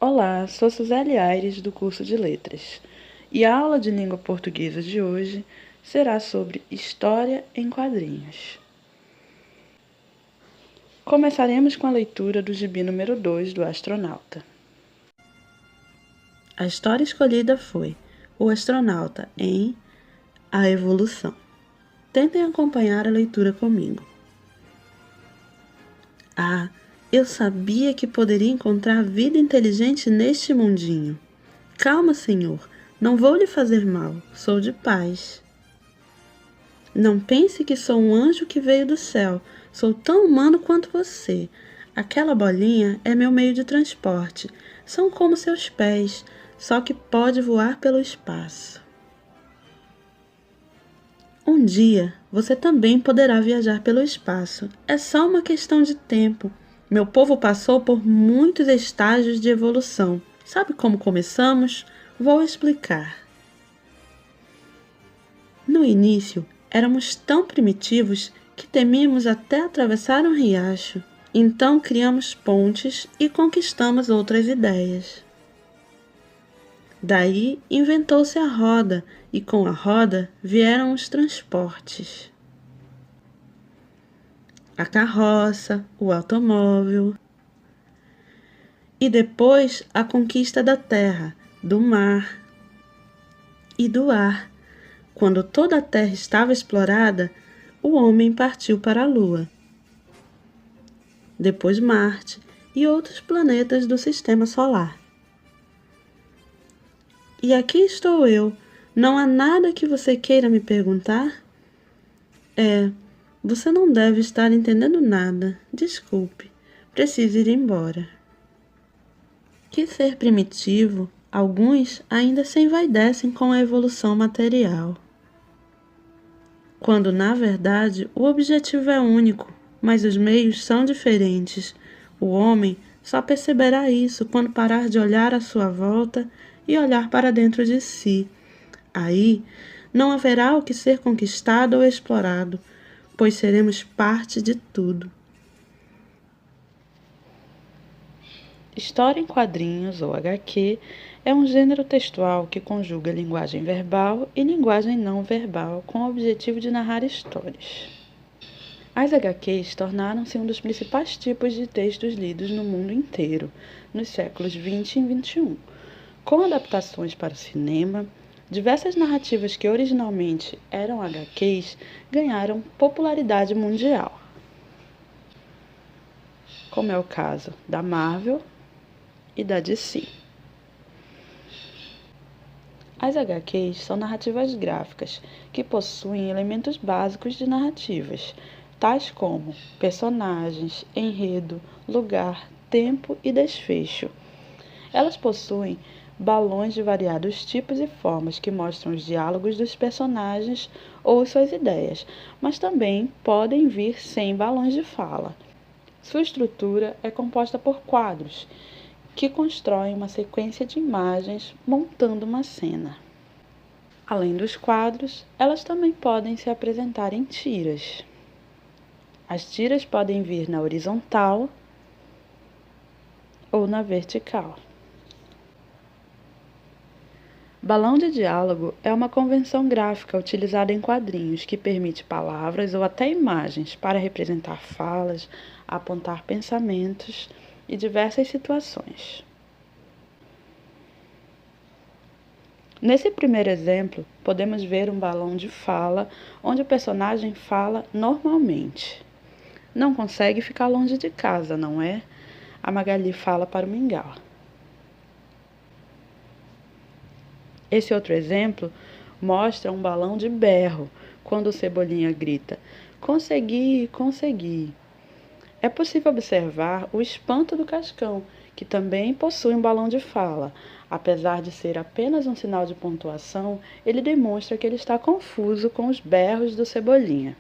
Olá, sou Suzeli Aires, do curso de Letras, e a aula de língua portuguesa de hoje será sobre História em quadrinhos. Começaremos com a leitura do gibi número 2 do Astronauta. A história escolhida foi O Astronauta em A Evolução. Tentem acompanhar a leitura comigo. Ah, eu sabia que poderia encontrar vida inteligente neste mundinho. Calma, senhor, não vou lhe fazer mal, sou de paz. Não pense que sou um anjo que veio do céu, sou tão humano quanto você. Aquela bolinha é meu meio de transporte, são como seus pés, só que pode voar pelo espaço. Um dia, você também poderá viajar pelo espaço. É só uma questão de tempo. Meu povo passou por muitos estágios de evolução. Sabe como começamos? Vou explicar. No início, éramos tão primitivos que temíamos até atravessar um riacho. Então criamos pontes e conquistamos outras ideias. Daí inventou-se a roda, e com a roda vieram os transportes. A carroça, o automóvel. E depois a conquista da terra, do mar e do ar. Quando toda a terra estava explorada, o homem partiu para a Lua. Depois Marte e outros planetas do Sistema Solar. E aqui estou eu. Não há nada que você queira me perguntar? Você não deve estar entendendo nada. Desculpe, preciso ir embora. Que ser primitivo, alguns ainda se envaidecem com a evolução material. Quando, na verdade, o objetivo é único, mas os meios são diferentes. O homem só perceberá isso quando parar de olhar à sua volta e olhar para dentro de si. Aí não haverá o que ser conquistado ou explorado, pois seremos parte de tudo. História em quadrinhos, ou HQ, é um gênero textual que conjuga linguagem verbal e linguagem não verbal com o objetivo de narrar histórias. As HQs tornaram-se um dos principais tipos de textos lidos no mundo inteiro, nos séculos 20 e 21. Com adaptações para o cinema, diversas narrativas que originalmente eram HQs ganharam popularidade mundial, como é o caso da Marvel e da DC. As HQs são narrativas gráficas que possuem elementos básicos de narrativas, tais como personagens, enredo, lugar, tempo e desfecho. Elas possuem balões de variados tipos e formas que mostram os diálogos dos personagens ou suas ideias, mas também podem vir sem balões de fala. Sua estrutura é composta por quadros, que constroem uma sequência de imagens montando uma cena. Além dos quadros, elas também podem se apresentar em tiras. As tiras podem vir na horizontal ou na vertical. Balão de diálogo é uma convenção gráfica utilizada em quadrinhos que permite palavras ou até imagens para representar falas, apontar pensamentos e diversas situações. Nesse primeiro exemplo, podemos ver um balão de fala onde o personagem fala normalmente. Não consegue ficar longe de casa, não é? A Magali fala para o Mingau. Esse outro exemplo mostra um balão de berro, quando o Cebolinha grita: "Consegui, consegui!". É possível observar o espanto do Cascão, que também possui um balão de fala. Apesar de ser apenas um sinal de pontuação, ele demonstra que ele está confuso com os berros do Cebolinha.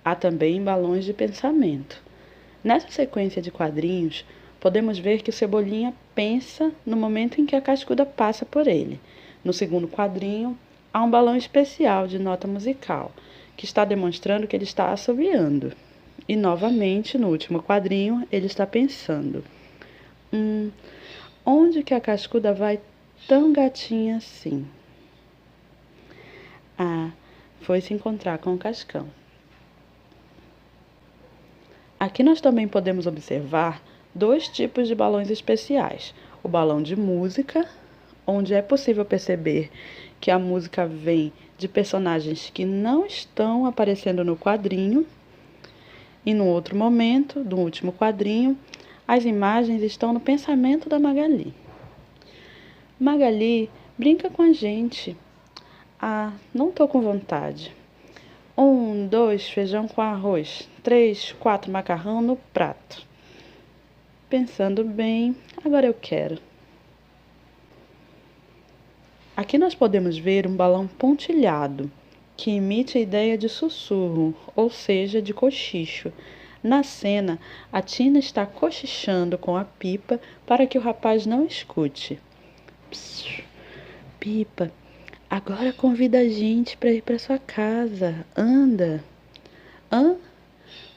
Há também balões de pensamento. Nessa sequência de quadrinhos, podemos ver que o Cebolinha pensa no momento em que a Cascuda passa por ele. No segundo quadrinho, há um balão especial de nota musical, que está demonstrando que ele está assobiando. E, novamente, no último quadrinho, ele está pensando. Onde que a cascuda vai tão gatinha assim? Ah, foi se encontrar com o Cascão. Aqui nós também podemos observar 2 tipos de balões especiais. O balão de música, onde é possível perceber que a música vem de personagens que não estão aparecendo no quadrinho. E no outro momento, do último quadrinho, as imagens estão no pensamento da Magali. Magali brinca com a gente. Ah, não tô com vontade. 1, 2, feijão com arroz. 3, 4, macarrão no prato. Pensando bem, agora eu quero. Aqui nós podemos ver um balão pontilhado, que imite a ideia de sussurro, ou seja, de cochicho. Na cena, a Tina está cochichando com a Pipa para que o rapaz não escute. Psss, Pipa, agora convida a gente para ir para sua casa. Anda. Hã?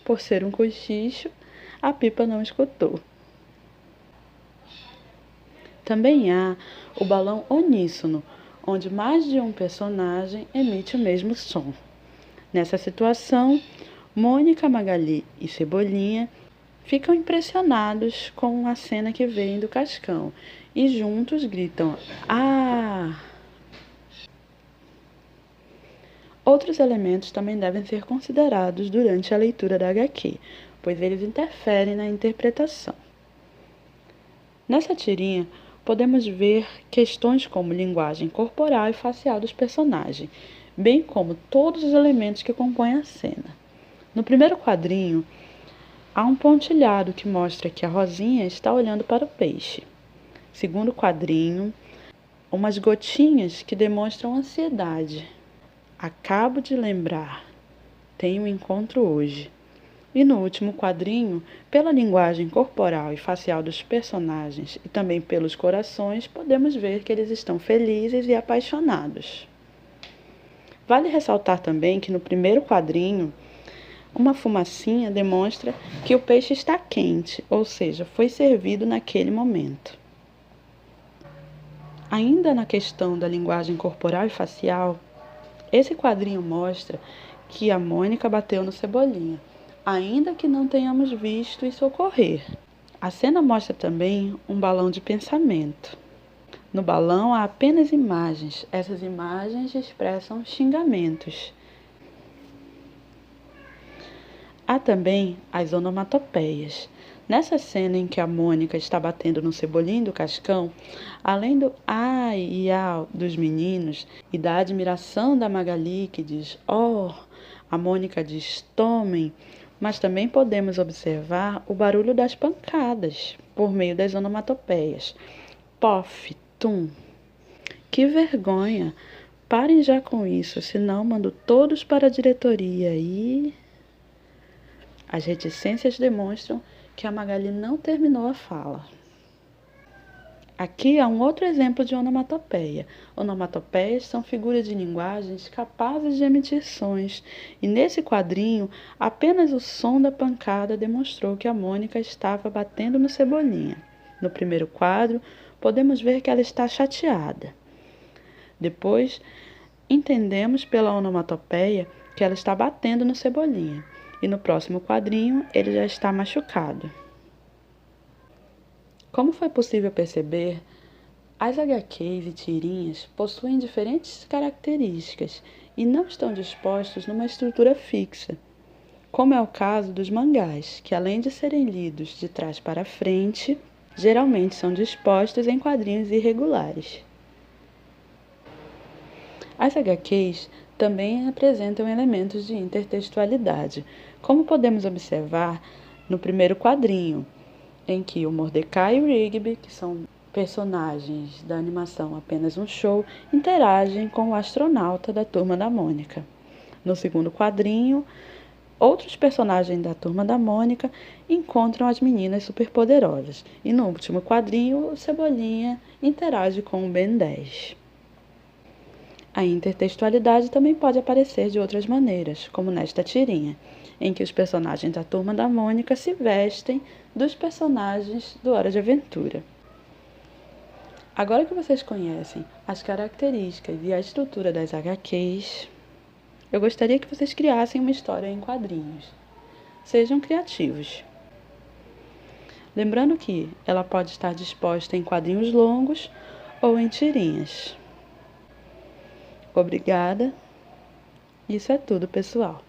Por ser um cochicho, a Pipa não escutou. Também há o balão uníssono, onde mais de um personagem emite o mesmo som. Nessa situação, Mônica, Magali e Cebolinha ficam impressionados com a cena que vem do Cascão e juntos gritam "Ah!". Outros elementos também devem ser considerados durante a leitura da HQ, pois eles interferem na interpretação. Nessa tirinha, podemos ver questões como linguagem corporal e facial dos personagens, bem como todos os elementos que compõem a cena. No primeiro quadrinho, há um pontilhado que mostra que a Rosinha está olhando para o peixe. Segundo quadrinho, umas gotinhas que demonstram ansiedade. Acabo de lembrar, tenho um encontro hoje. E no último quadrinho, pela linguagem corporal e facial dos personagens e também pelos corações, podemos ver que eles estão felizes e apaixonados. Vale ressaltar também que no primeiro quadrinho, uma fumacinha demonstra que o peixe está quente, ou seja, foi servido naquele momento. Ainda na questão da linguagem corporal e facial, esse quadrinho mostra que a Mônica bateu no Cebolinha, ainda que não tenhamos visto isso ocorrer. A cena mostra também um balão de pensamento. No balão há apenas imagens. Essas imagens expressam xingamentos. Há também as onomatopeias. Nessa cena em que a Mônica está batendo no Cebolinha do Cascão, além do ai e au dos meninos e da admiração da Magali, que diz oh, a Mônica diz tomem, mas também podemos observar o barulho das pancadas por meio das onomatopeias. Pof, tum. Que vergonha! Parem já com isso, senão mando todos para a diretoria e... As reticências demonstram que a Magali não terminou a fala. Aqui há um outro exemplo de onomatopeia. Onomatopeias são figuras de linguagens capazes de emitir sons, e nesse quadrinho, apenas o som da pancada demonstrou que a Mônica estava batendo no Cebolinha. No primeiro quadro, podemos ver que ela está chateada. Depois, entendemos pela onomatopeia que ela está batendo no Cebolinha, e no próximo quadrinho ele já está machucado. Como foi possível perceber, as HQs e tirinhas possuem diferentes características e não estão dispostos numa estrutura fixa, como é o caso dos mangás, que além de serem lidos de trás para frente, geralmente são dispostos em quadrinhos irregulares. As HQs também apresentam elementos de intertextualidade, como podemos observar no primeiro quadrinho, em que o Mordecai e o Rigby, que são personagens da animação Apenas um Show, interagem com o astronauta da Turma da Mônica. No segundo quadrinho, outros personagens da Turma da Mônica encontram as meninas superpoderosas. E no último quadrinho, o Cebolinha interage com o Ben 10. A intertextualidade também pode aparecer de outras maneiras, como nesta tirinha, em que os personagens da Turma da Mônica se vestem dos personagens do Hora de Aventura. Agora que vocês conhecem as características e a estrutura das HQs, eu gostaria que vocês criassem uma história em quadrinhos. Sejam criativos. Lembrando que ela pode estar disposta em quadrinhos longos ou em tirinhas. Obrigada. Isso é tudo, pessoal.